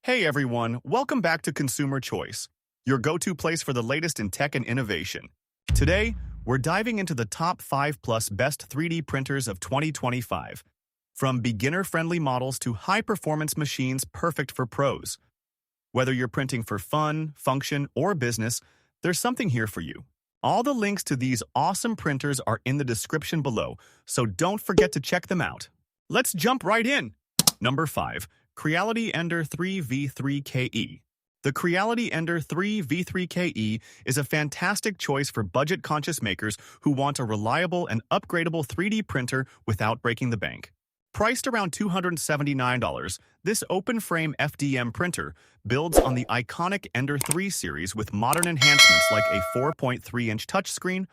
Hey everyone, welcome back to Consumer Choice, your go-to place for the latest in tech and innovation. Today, we're diving into the top 5 plus best 3D printers of 2025. From beginner-friendly models to high-performance machines perfect for pros. Whether you're printing for fun, function, or business, there's something here for you. All the links to these awesome printers are in the description below, so don't forget to check them out. Let's jump right in! Number 5. Creality Ender 3v3ke. The Creality Ender 3v3ke is a fantastic choice for budget-conscious makers who want a reliable and upgradable 3D printer without breaking the bank. Priced around $279, this open-frame FDM printer builds on the iconic Ender 3 series with modern enhancements like a 4.3-inch touchscreen,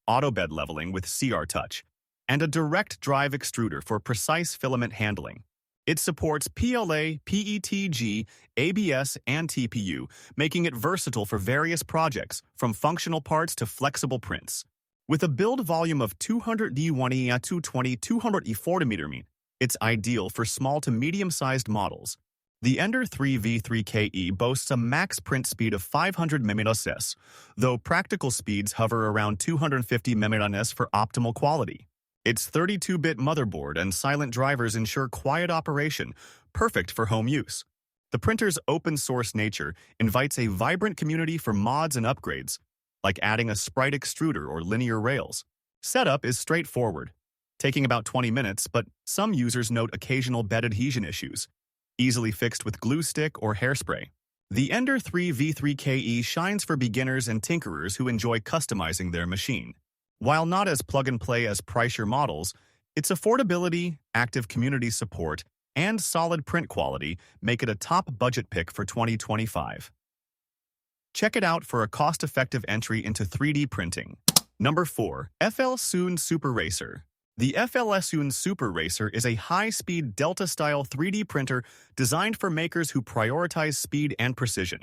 auto bed leveling with CR Touch, and a direct drive extruder for precise filament handling. It supports PLA, PETG, ABS, and TPU, making it versatile for various projects, from functional parts to flexible prints. With a build volume of 200D1E to 240mm, it's ideal for small to medium-sized models. The Ender 3v3ke boasts a max print speed of 500 ms, though practical speeds hover around 250 ms for optimal quality. Its 32-bit motherboard and silent drivers ensure quiet operation, perfect for home use. The printer's open-source nature invites a vibrant community for mods and upgrades, like adding a sprite extruder or linear rails. Setup is straightforward, taking about 20 minutes, but some users note occasional bed adhesion issues, easily fixed with glue stick or hairspray. The Ender 3v3ke shines for beginners and tinkerers who enjoy customizing their machine. While not as plug-and-play as pricier models, its affordability, active community support, and solid print quality make it a top budget pick for 2025. Check it out for a cost-effective entry into 3D printing. Number 4. FLSON Super Racer. The FLSON Super Racer is a high-speed Delta-style 3D printer designed for makers who prioritize speed and precision.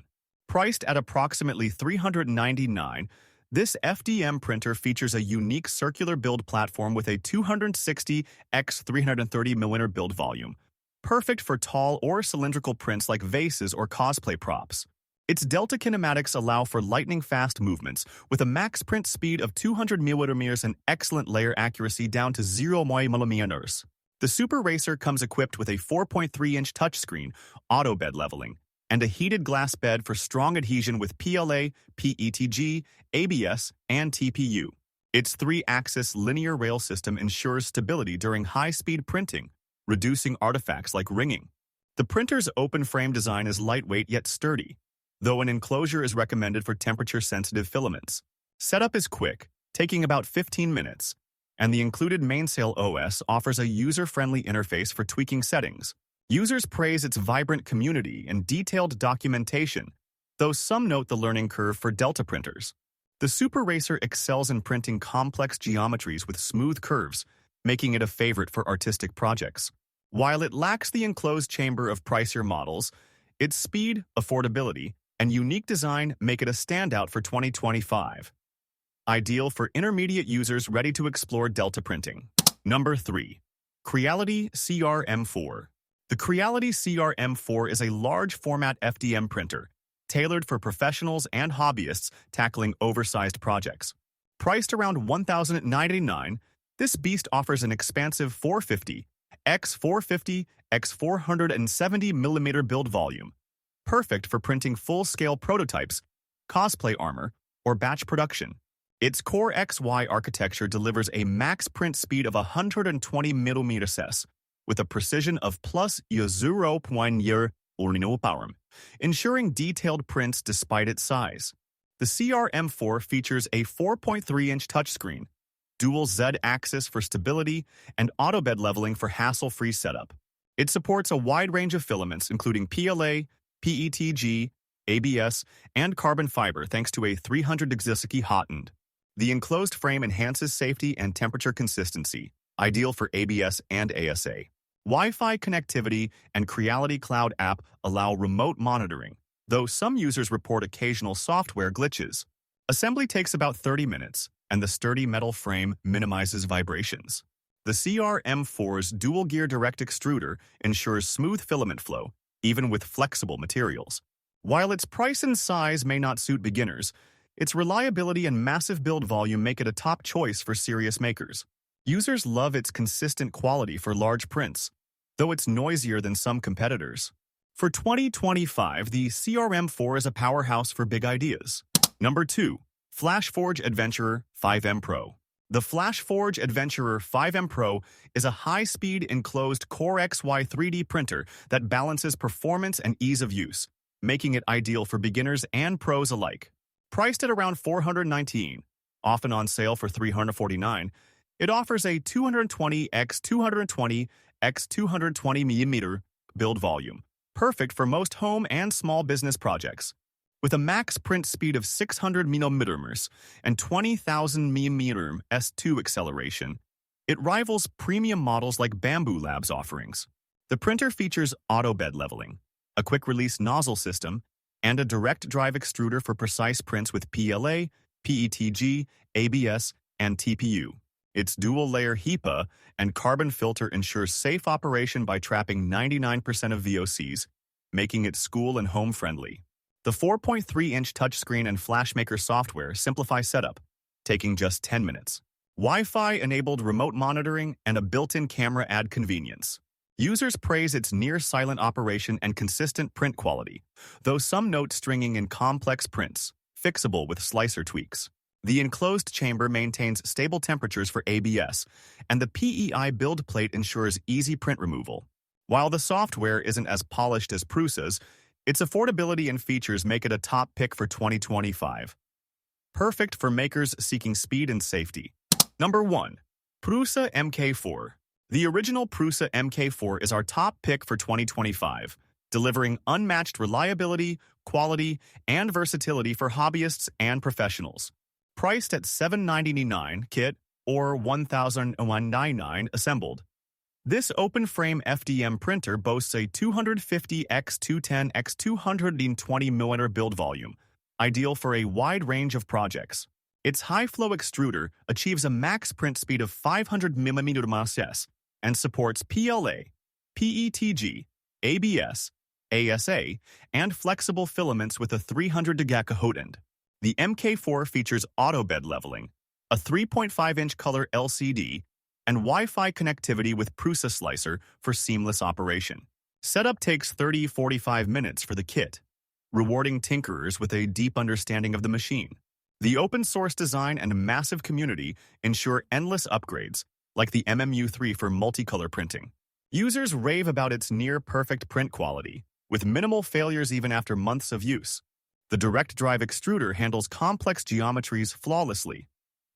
Priced at approximately $399, this FDM printer features a unique circular build platform with a 260 x 330mm build volume, perfect for tall or cylindrical prints like vases or cosplay props. Its Delta kinematics allow for lightning-fast movements, with a max print speed of 200mm and excellent layer accuracy down to 0mm. The Super Racer comes equipped with a 4.3-inch touchscreen, auto bed leveling, and a heated glass bed for strong adhesion with PLA, PETG, ABS, and TPU. Its 3-axis linear rail system ensures stability during high-speed printing, reducing artifacts like ringing. The printer's open-frame design is lightweight yet sturdy, though an enclosure is recommended for temperature-sensitive filaments. Setup is quick, taking about 15 minutes, and the included mainsail OS offers a user-friendly interface for tweaking settings. Users praise its vibrant community and detailed documentation, though some note the learning curve for Delta printers. The Super Racer excels in printing complex geometries with smooth curves, making it a favorite for artistic projects. While it lacks the enclosed chamber of pricier models, its speed, affordability, and unique design make it a standout for 2025. Ideal for intermediate users ready to explore Delta printing. Number 3. Creality CRM4. The Creality CRM4 is a large-format FDM printer, tailored for professionals and hobbyists tackling oversized projects. Priced around $1,099, this beast offers an expansive 450 x 450 x 470mm build volume, perfect for printing full-scale prototypes, cosplay armor, or batch production. Its Core XY architecture delivers a max print speed of 120mm, with a precision of plus 0.0 power, ensuring detailed prints despite its size. The CRM4 features a 4.3-inch touchscreen, dual Z-axis for stability, and auto bed leveling for hassle-free setup. It supports a wide range of filaments, including PLA, PETG, ABS, and carbon fiber thanks to a 300 Exisaki hot end. The enclosed frame enhances safety and temperature consistency, ideal for ABS and ASA. Wi-Fi connectivity and Creality Cloud app allow remote monitoring, though some users report occasional software glitches. Assembly takes about 30 minutes, and the sturdy metal frame minimizes vibrations. The CRM4's dual-gear direct extruder ensures smooth filament flow, even with flexible materials. While its price and size may not suit beginners, its reliability and massive build volume make it a top choice for serious makers. Users love its consistent quality for large prints, though it's noisier than some competitors. For 2025, the CRM4 is a powerhouse for big ideas. Number 2. Flashpoint Adventurer 5M Pro. The Flashpoint Adventurer 5M Pro is a high-speed enclosed Core XY 3D printer that balances performance and ease of use, making it ideal for beginners and pros alike. Priced at around $419, often on sale for $349, it offers a 220 x 220 x 220 mm build volume, perfect for most home and small business projects. With a max print speed of 600 mm and 20,000 mm S2 acceleration, it rivals premium models like Bamboo Labs' offerings. The printer features auto bed leveling, a quick-release nozzle system, and a direct drive extruder for precise prints with PLA, PETG, ABS, and TPU. Its dual-layer HEPA and carbon filter ensures safe operation by trapping 99% of VOCs, making it school and home-friendly. The 4.3-inch touchscreen and FlashMaker software simplify setup, taking just 10 minutes. Wi-Fi-enabled remote monitoring and a built-in camera add convenience. Users praise its near-silent operation and consistent print quality, though some note stringing in complex prints, fixable with slicer tweaks. The enclosed chamber maintains stable temperatures for ABS, and the PEI build plate ensures easy print removal. While the software isn't as polished as Prussa's, its affordability and features make it a top pick for 2025. Perfect for makers seeking speed and safety. Number 1. Prussa MK4. The original Prussa MK4 is our top pick for 2025, delivering unmatched reliability, quality, and versatility for hobbyists and professionals. Priced at $799 kit or $1,199 assembled. This open-frame FDM printer boasts a 250 x 210 x 220 mm build volume, ideal for a wide range of projects. Its high-flow extruder achieves a max print speed of 500 mm and supports PLA, PETG, ABS, ASA, and flexible filaments with a 300 Degaka hot end. The MK4 features auto bed leveling, a 3.5-inch color LCD, and Wi-Fi connectivity with Prussa Slicer for seamless operation. Setup takes 30-45 minutes for the kit, rewarding tinkerers with a deep understanding of the machine. The open-source design and massive community ensure endless upgrades, like the MMU3 for multicolor printing. Users rave about its near-perfect print quality, with minimal failures even after months of use. The direct drive extruder handles complex geometries flawlessly,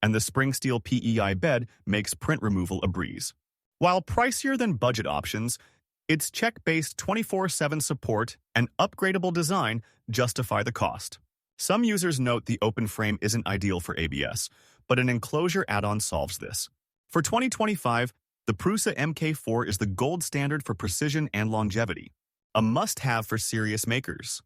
and the spring steel PEI bed makes print removal a breeze. While pricier than budget options, its check-based 24/7 support and upgradable design justify the cost. Some users note the open frame isn't ideal for ABS, but an enclosure add-on solves this. For 2025, the Prussa MK4 is the gold standard for precision and longevity, a must-have for serious makers.